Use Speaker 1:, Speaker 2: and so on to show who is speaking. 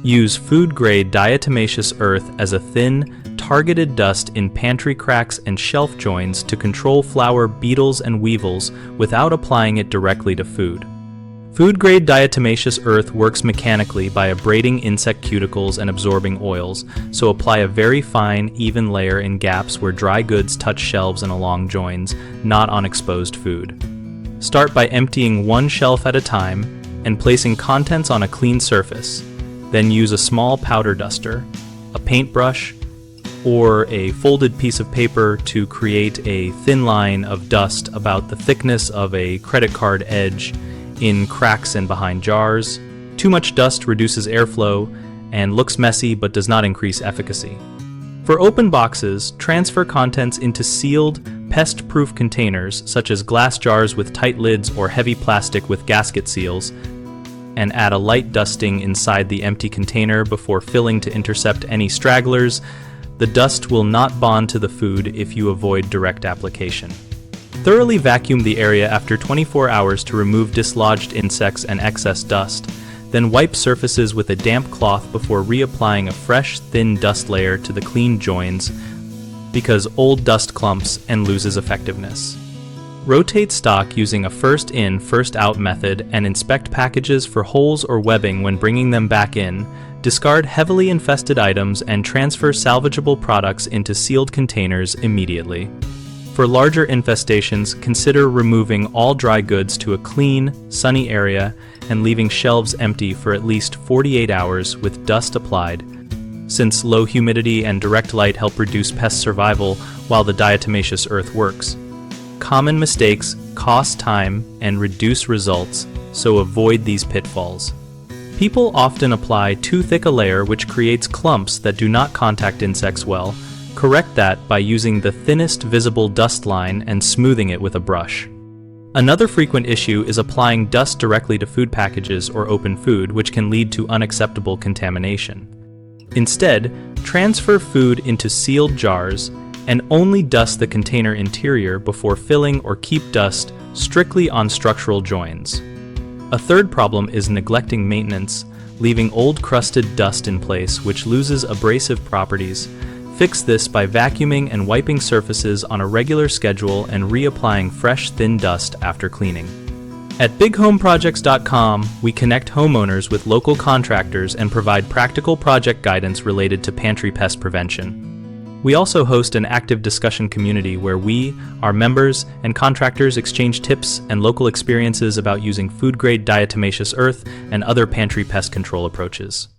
Speaker 1: Use food-grade diatomaceous earth as a thin, targeted dust in pantry cracks and shelf joins to control flower beetles and weevils without applying it directly to food. Food-grade diatomaceous earth works mechanically by abrading insect cuticles and absorbing oils, so apply a very fine, even layer in gaps where dry goods touch shelves and along joins, not on exposed food. Start by emptying one shelf at a time and placing contents on a clean surface. Then use a small powder duster, a paintbrush, or a folded piece of paper to create a thin line of dust about the thickness of a credit card edge in cracks and behind jars. Too much dust reduces airflow and looks messy but does not increase efficacy. For open boxes, transfer contents into sealed, pest-proof containers such as glass jars with tight lids or heavy plastic with gasket seals, and add a light dusting inside the empty container before filling to intercept any stragglers. The dust will not bond to the food if you avoid direct application. Thoroughly vacuum the area after 24 hours to remove dislodged insects and excess dust. Then wipe surfaces with a damp cloth before reapplying a fresh, thin dust layer to the clean joins because old dust clumps and loses effectiveness. Rotate stock using a first-in, first-out method and inspect packages for holes or webbing when bringing them back in. Discard heavily infested items and transfer salvageable products into sealed containers immediately. For larger infestations, consider removing all dry goods to a clean, sunny area and leaving shelves empty for at least 48 hours with dust applied, since low humidity and direct light help reduce pest survival while the diatomaceous earth works. Common mistakes cost time and reduce results, so avoid these pitfalls. People often apply too thick a layer, which creates clumps that do not contact insects well. Correct that by using the thinnest visible dust line and smoothing it with a brush. Another frequent issue is applying dust directly to food packages or open food, which can lead to unacceptable contamination. Instead, transfer food into sealed jars and only dust the container interior before filling or keep dust strictly on structural joins. A third problem is neglecting maintenance, leaving old crusted dust in place, which loses abrasive properties. Fix this by vacuuming and wiping surfaces on a regular schedule and reapplying fresh, thin dust after cleaning. At bighomeprojects.com, we connect homeowners with local contractors and provide practical project guidance related to pantry pest prevention. We also host an active discussion community where we, our members, and contractors exchange tips and local experiences about using food-grade diatomaceous earth and other pantry pest control approaches.